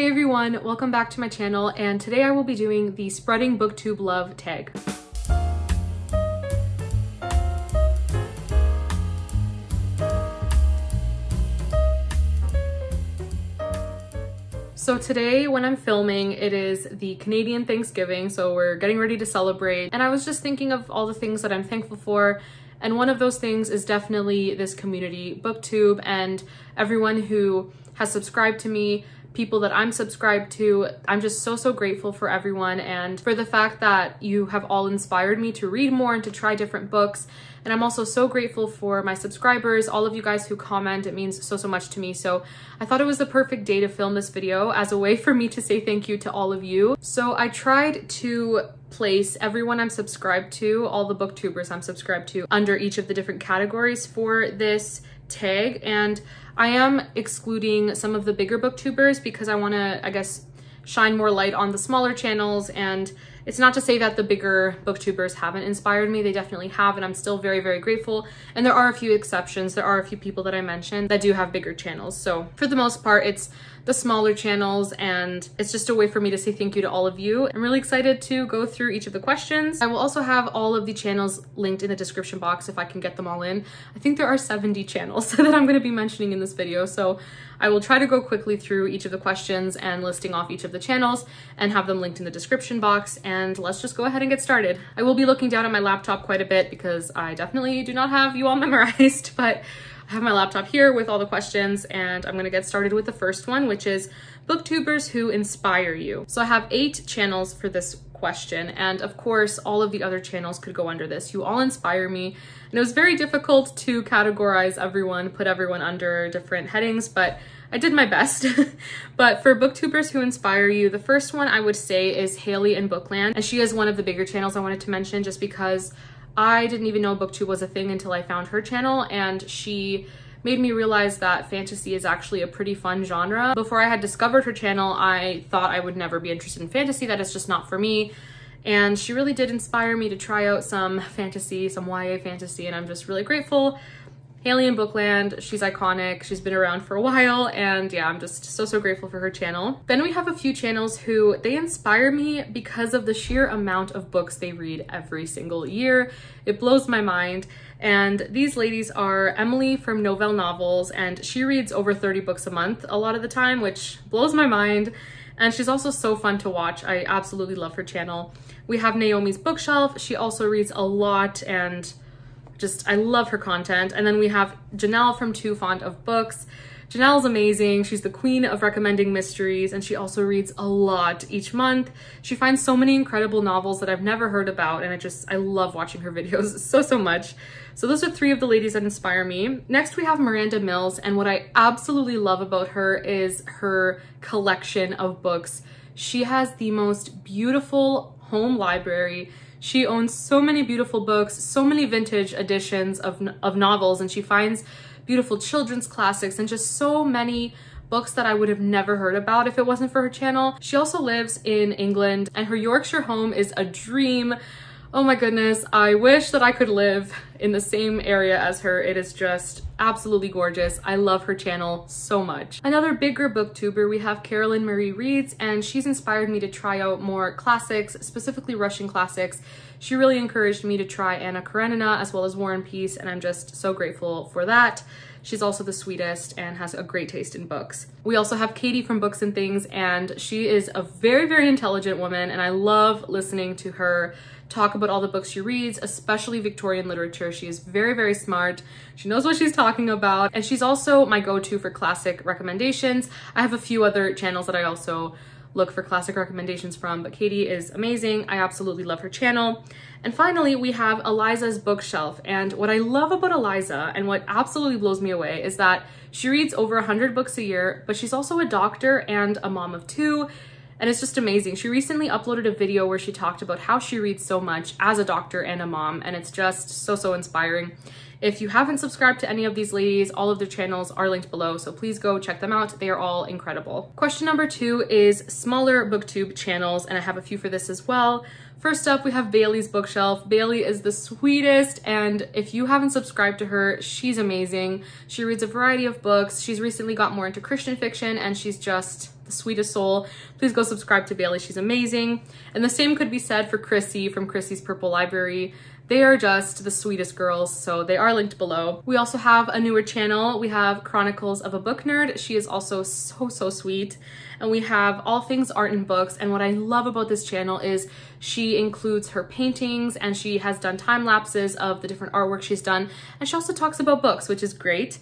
Hey everyone, welcome back to my channel, and today I will be doing the Spreading Booktube Love tag. So today when I'm filming, it is the Canadian Thanksgiving, so we're getting ready to celebrate, and I was just thinking of all the things that I'm thankful for, and one of those things is definitely this community, Booktube, and everyone who has subscribed to me, people that I'm subscribed to. I'm just so grateful for everyone and for the fact that you have all inspired me to read more and to try different books. And I'm also so grateful for my subscribers, all of you guys who comment. It means so much to me. So I thought it was the perfect day to film this video as a way for me to say thank you to all of you. So I tried to place everyone I'm subscribed to, all the booktubers I'm subscribed to, under each of the different categories for this tag, and I am excluding some of the bigger booktubers because I want to, I guess, shine more light on the smaller channels. And it's not to say that the bigger booktubers haven't inspired me, they definitely have, and I'm still very grateful. And there are a few exceptions. There are a few people that I mentioned that do have bigger channels. So for the most part, it's the smaller channels, and it's just a way for me to say thank you to all of you. I'm really excited to go through each of the questions. I will also have all of the channels linked in the description box if I can get them all in. I think there are 70 channels that I'm going to be mentioning in this video, so I will try to go quickly through each of the questions and listing off each of the channels and have them linked in the description box, and let's just go ahead and get started. I will be looking down at my laptop quite a bit because I definitely do not have you all memorized, but I have my laptop here with all the questions, and I'm gonna get started with the first one, which is booktubers who inspire you. So I have 8 channels for this question, and of course all of the other channels could go under this. You all inspire me, and it was very difficult to categorize everyone, put everyone under different headings, but I did my best. But for booktubers who inspire you, the first one I would say is Haley in Bookland, and she is one of the bigger channels I wanted to mention just because I didn't even know Booktube was a thing until I found her channel, and she made me realize that fantasy is actually a pretty fun genre. Before I had discovered her channel, I thought I would never be interested in fantasy, that is just not for me. And she really did inspire me to try out some fantasy, some YA fantasy, and I'm just really grateful. Haley in Bookland, she's iconic, she's been around for a while, and yeah, I'm just so grateful for her channel. Then we have a few channels who, they inspire me because of the sheer amount of books they read every single year. It blows my mind. And these ladies are Emily from Novel Novels, and she reads over 30 books a month a lot of the time, which blows my mind. And she's also so fun to watch. I absolutely love her channel. We have Naomi's Bookshelf. She also reads a lot, and I love her content. And then we have Janelle from Too Fond of Books. Janelle's amazing. She's the queen of recommending mysteries, and she also reads a lot each month. She finds so many incredible novels that I've never heard about, and I love watching her videos so much. So those are 3 of the ladies that inspire me. Next we have Miranda Mills, and what I absolutely love about her is her collection of books. She has the most beautiful home library. She owns so many beautiful books, so many vintage editions of novels, and she finds beautiful children's classics and just so many books that I would have never heard about if it wasn't for her channel. She also lives in England, and her Yorkshire home is a dream. Oh my goodness, I wish that I could live in the same area as her. It is just absolutely gorgeous. I love her channel so much. Another bigger booktuber, we have Carolyn Marie Reads, and she's inspired me to try out more classics, specifically Russian classics. She really encouraged me to try Anna Karenina as well as War and Peace, and I'm just so grateful for that. She's also the sweetest and has a great taste in books. We also have Katie from Books and Things, and she is a very intelligent woman, and I love listening to her talk about all the books she reads, especially Victorian literature. She is very smart. She knows what she's talking about, and she's also my go-to for classic recommendations. I have a few other channels that I also look for classic recommendations from, but Katie is amazing. I absolutely love her channel. And finally, we have Eliza's Bookshelf, and what I love about Eliza and what absolutely blows me away is that she reads over 100 books a year, but she's also a doctor and a mom of 2. And it's just amazing. She recently uploaded a video where she talked about how she reads so much as a doctor and a mom, and it's just so inspiring. If you haven't subscribed to any of these ladies, all of their channels are linked below, so please go check them out. They are all incredible. Question number 2 is smaller booktube channels, and I have a few for this as well. First up, we have Bailey's Bookshelf. Bailey is the sweetest, and if you haven't subscribed to her, she's amazing. She reads a variety of books. She's recently got more into Christian fiction, and she's just the the sweetest soul. Please go subscribe to Bailey, she's amazing. And the same could be said for Chrissy from Chrissy's Purple Library. They are just the sweetest girls, so they are linked below. We also have a newer channel. We have Chronicles of a Book Nerd. She is also so sweet. And we have all things art and books. And what I love about this channel is she includes her paintings and she has done time lapses of the different artwork she's done. And she also talks about books, which is great.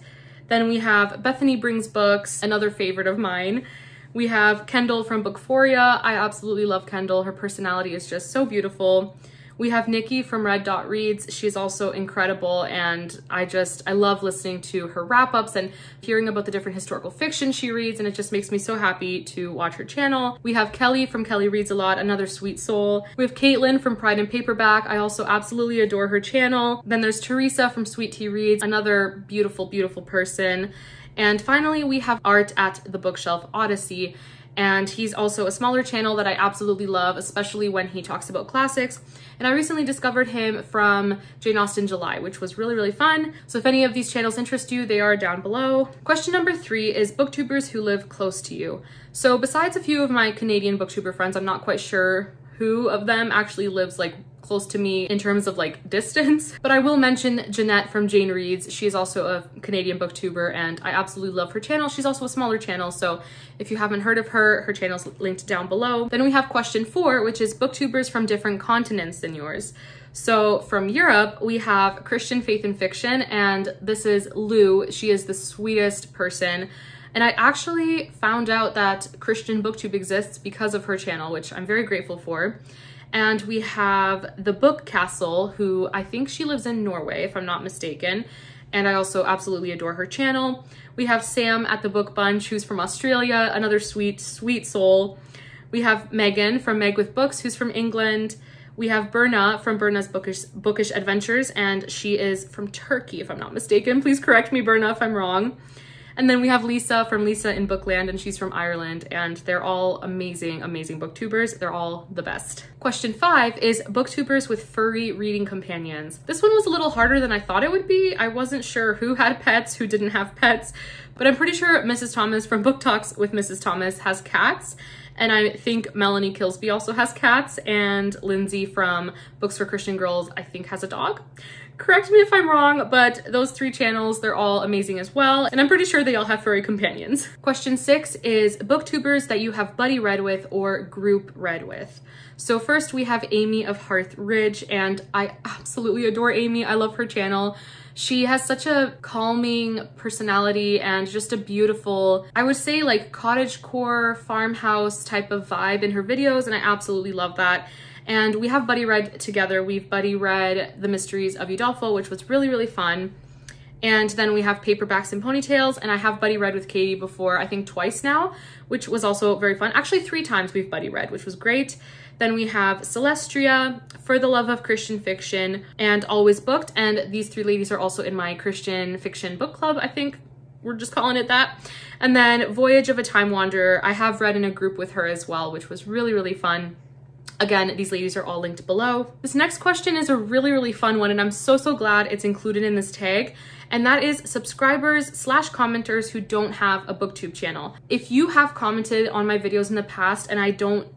Then we have Bethany Brings Books, another favorite of mine. We have Kendall from Bookphoria. I absolutely love Kendall. Her personality is just so beautiful. We have Nikki from Red Dot Reads. She's also incredible, and I love listening to her wrap-ups and hearing about the different historical fiction she reads, and it just makes me so happy to watch her channel. We have Kelly from Kelly Reads a Lot, another sweet soul. We have Caitlin from Pride and Paperback. I also absolutely adore her channel. Then there's Teresa from Sweet Tea Reads, another beautiful, beautiful person. And finally, we have Art at the Bookshelf Odyssey. And he's also a smaller channel that I absolutely love, especially when he talks about classics. And I recently discovered him from Jane Austen July, which was really, really fun. So if any of these channels interest you, they are down below. Question number 3 is booktubers who live close to you. So besides a few of my Canadian booktuber friends, I'm not quite sure who of them actually lives like close to me in terms of like distance, but I will mention Jeanette from Jane Reads. She is also a Canadian booktuber and I absolutely love her channel. She's also a smaller channel, so if you haven't heard of her, her channel's linked down below. Then we have question 4, which is booktubers from different continents than yours. So from Europe, we have Christian Faith and Fiction, and this is Lou. She is the sweetest person. And I actually found out that Christian Booktube exists because of her channel, which I'm very grateful for. And we have the Book Castle, who I think she lives in Norway, if I'm not mistaken. And I also absolutely adore her channel. We have Sam at the Book Bunch, who's from Australia, another sweet, sweet soul. We have Megan from Meg with Books, who's from England. We have Berna from Berna's Bookish Adventures, and she is from Turkey, if I'm not mistaken. Please correct me, Berna, if I'm wrong. And then we have Lisa from Lisa in Bookland, and she's from Ireland, and they're all amazing, amazing booktubers. They're all the best. Question 5 is booktubers with furry reading companions. This one was a little harder than I thought it would be. I wasn't sure who had pets, who didn't have pets, but I'm pretty sure Mrs. Thomas from Book Talks with Mrs. Thomas has cats. And I think Melanie Kilsby also has cats, and Lindsay from Books for Christian Girls, I think, has a dog. Correct me if I'm wrong, but those 3 channels, they're all amazing as well. And I'm pretty sure they all have furry companions. Question 6 is booktubers that you have buddy read with or group read with. So first we have Amy of Hearth Ridge, and I absolutely adore Amy. I love her channel. She has such a calming personality and just a beautiful, I would say like cottagecore, farmhouse type of vibe in her videos, and I absolutely love that. And we have buddy read together. We've buddy read The Mysteries of Udolpho, which was really, really fun. And then we have Paperbacks and Ponytails, and I have buddy read with Katie before, I think twice now, which was also very fun. Actually 3 times we've buddy read, which was great. Then we have Celestria, For the Love of Christian Fiction, and Always Booked. And these 3 ladies are also in my Christian fiction book club, I think we're just calling it that. And then Voyage of a Time Wanderer, I have read in a group with her as well, which was really, really fun. Again, these ladies are all linked below. This next question is a really, really fun one, and I'm so glad it's included in this tag. And that is subscribers/commenters who don't have a booktube channel. If you have commented on my videos in the past and I don't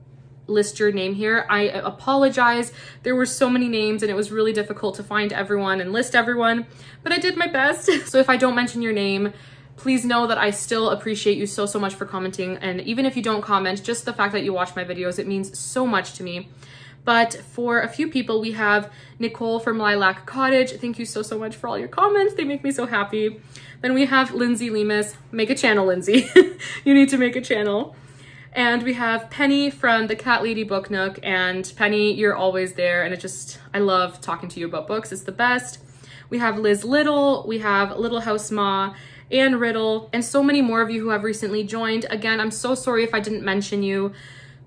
list your name here, I apologize. There were so many names and it was really difficult to find everyone and list everyone, but I did my best. So if I don't mention your name, please know that I still appreciate you so much for commenting. And even if you don't comment, just the fact that you watch my videos, it means so much to me. But for a few people, we have Nicole from Lilac Cottage. Thank you so much for all your comments. They make me so happy. Then we have Lindsay Lemus. Make a channel, Lindsay. You need to make a channel. And we have Penny from the Cat Lady Book Nook. And Penny, you're always there. And I love talking to you about books. It's the best. We have Liz Little. We have Little House Ma, Anne Riddle, and so many more of you who have recently joined. Again, I'm so sorry if I didn't mention you,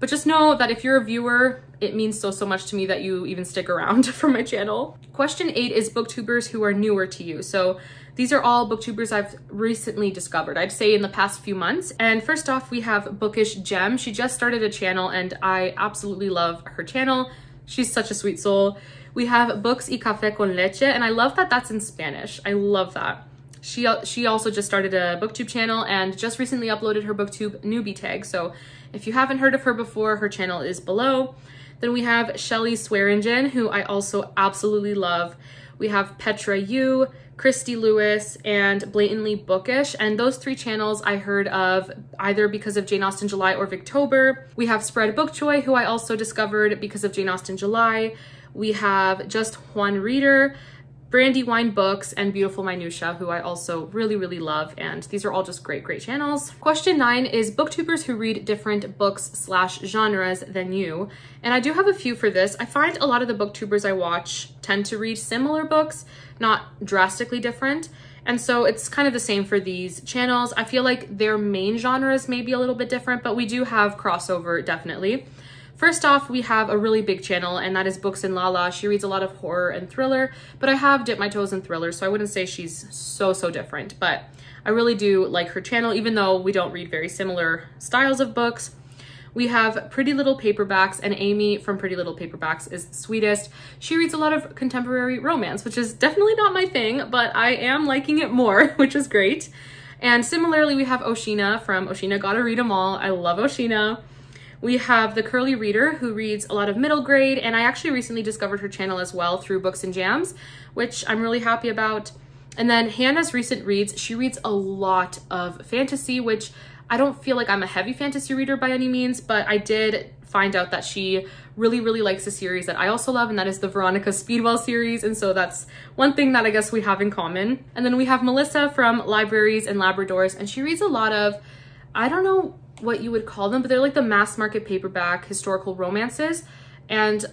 but just know that if you're a viewer, it means so much to me that you even stick around for my channel. Question 8 is booktubers who are newer to you. So these are all booktubers I've recently discovered, I'd say in the past few months. And first off, we have Bookish Gem. She just started a channel and I absolutely love her channel. She's such a sweet soul. We have Books y Café con Leche, and I love that that's in Spanish. I love that. She also just started a Booktube channel and just recently uploaded her Booktube newbie tag. So if you haven't heard of her before, her channel is below. Then we have Shelly Swearingen, who I also absolutely love. We have Petra Yu, Christy Lewis, and Blatantly Bookish. And those three channels I heard of either because of Jane Austen July or Victober. We have Spread Bookjoy, who I also discovered because of Jane Austen July. We have Just One Reader, Brandywine Books, and Beautiful Minutia, who I also really, really love. And these are all just great, great channels. Question 9 is booktubers who read different books/genres than you. And I do have a few for this. I find a lot of the booktubers I watch tend to read similar books, not drastically different. And so it's kind of the same for these channels. I feel like their main genres may be a little bit different, but we do have crossover, definitely. First off, we have a really big channel, and that is Books and Lala. She reads a lot of horror and thriller, but I have dipped my toes in thriller, so I wouldn't say she's so different, but I really do like her channel, even though we don't read very similar styles of books. We have Pretty Little Paperbacks, and Amy from Pretty Little Paperbacks is the sweetest. She reads a lot of contemporary romance, which is definitely not my thing, but I am liking it more, which is great. And similarly, we have Oshina from Oshina Gotta Read 'Em All. I love Oshina. We have The Curly Reader, who reads a lot of middle grade, and I actually recently discovered her channel as well through Books and Jams, which I'm really happy about. And then Hannah's Recent Reads, she reads a lot of fantasy, which I don't feel like I'm a heavy fantasy reader by any means, but I did find out that she really, really likes a series that I also love, and that is the Veronica Speedwell series, and so that's one thing that I guess we have in common. And then we have Melissa from Libraries and Labradors, and she reads a lot of, I don't know what you would call them, but they're like the mass market paperback historical romances. And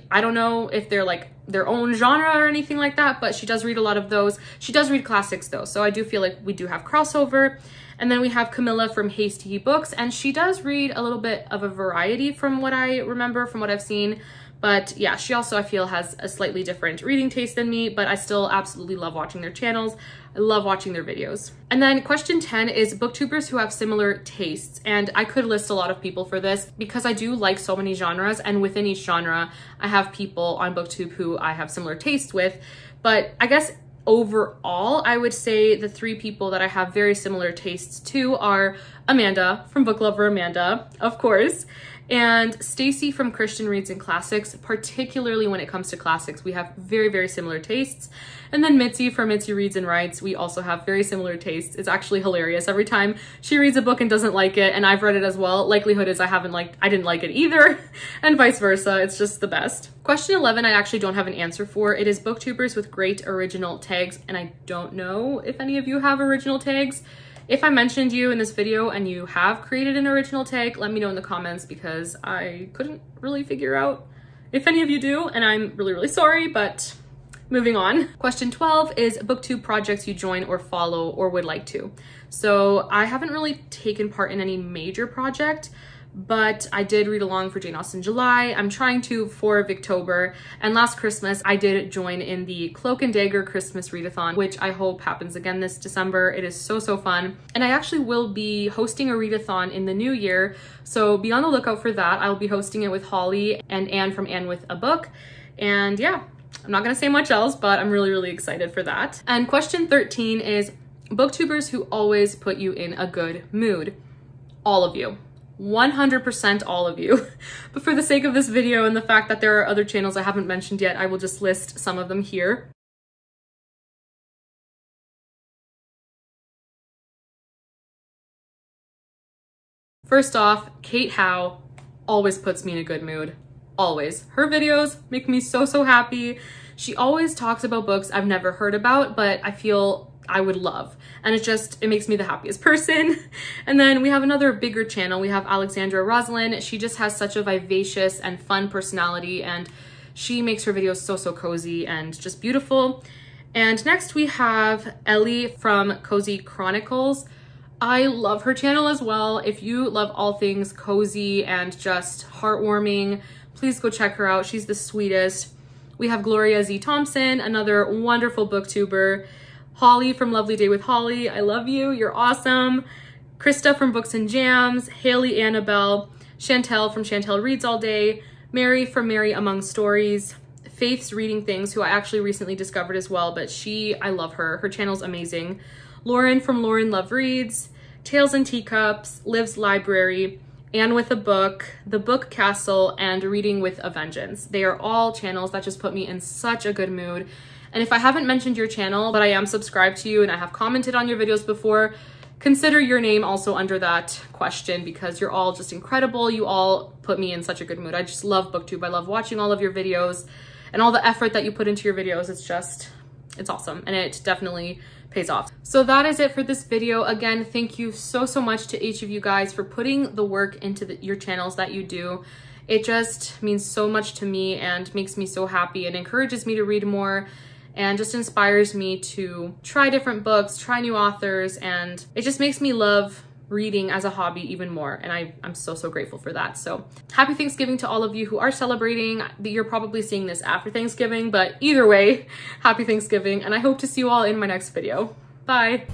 I don't know if they're like their own genre or anything like that, but she does read a lot of those. She does read classics though, so I do feel like we do have crossover. And then we have Camilla from Hasty Books, and she does read a little bit of a variety from what I remember, from what I've seen. But yeah, she also, I feel, has a slightly different reading taste than me, but I still absolutely love watching their channels. I love watching their videos. And then question 10 is booktubers who have similar tastes. And I could list a lot of people for this because I do like so many genres, and within each genre, I have people on Booktube who I have similar tastes with. But I guess overall, I would say the three people that I have very similar tastes to are Amanda from Book Lover Amanda, of course, and Stacy from Christian Reads and Classics. Particularly when it comes to classics, we have very, very similar tastes. And then Mitzi from Mitzi Reads and Writes, we also have very similar tastes. It's actually hilarious. Every time she reads a book and doesn't like it, and I've read it as well, likelihood is I didn't like it either, and vice versa. It's just the best. Question 11, I actually don't have an answer for. It is booktubers with great original tags, and I don't know if any of you have original tags. If I mentioned you in this video and you have created an original tag, let me know in the comments because I couldn't really figure out if any of you do, and I'm really, really sorry, but moving on. Question 12 is booktube projects you join or follow or would like to. So I haven't really taken part in any major project, but I did read along for Jane Austen July. I'm trying to for Victober, and last Christmas I did join in the Cloak and Dagger Christmas readathon, which I hope happens again this December. It is so fun, and I actually will be hosting a readathon in the new year, so be on the lookout for that. I'll be hosting it with Holly and Anne from Anne with a Book, and yeah, I'm not gonna say much else, but I'm really, really excited for that. And question 13 is booktubers who always put you in a good mood. All of you. 100% all of you. But for the sake of this video and the fact that there are other channels I haven't mentioned yet, I will just list some of them here. First off, Kate Howe always puts me in a good mood. Always. Her videos make me so happy. She always talks about books I've never heard about, but I feel I would love. And it makes me the happiest person. And then we have another bigger channel. We have Alexandra Rosalind. She just has such a vivacious and fun personality, and she makes her videos so cozy and just beautiful. And next we have Ellie from Cozy Chronicles. I love her channel as well. If you love all things cozy and just heartwarming, please go check her out. She's the sweetest. We have Gloria Z. Thompson, another wonderful booktuber. Holly from Lovely Day with Holly, I love you, you're awesome. Krista from Books and Jams, Haley Annabelle, Chantel from Chantel Reads All Day, Mary from Mary Among Stories, Faith's Reading Things, who I actually recently discovered as well, but I love her. Her channel's amazing. Lauren from Lauren Love Reads, Tales and Teacups, Liv's Library, Anne with a Book, The Book Castle, and Reading with a Vengeance. They are all channels that just put me in such a good mood. And if I haven't mentioned your channel, but I am subscribed to you and I have commented on your videos before, consider your name also under that question, because you're all just incredible. You all put me in such a good mood. I just love Booktube. I love watching all of your videos and all the effort that you put into your videos. It's awesome, and it definitely pays off. So that is it for this video. Again, thank you so much to each of you guys for putting the work into your channels that you do. It just means so much to me and makes me so happy and encourages me to read more and just inspires me to try different books, try new authors, and it just makes me love reading as a hobby even more, and I'm so grateful for that. So happy Thanksgiving to all of you who are celebrating. You're probably seeing this after Thanksgiving, but either way, happy Thanksgiving, and I hope to see you all in my next video. Bye.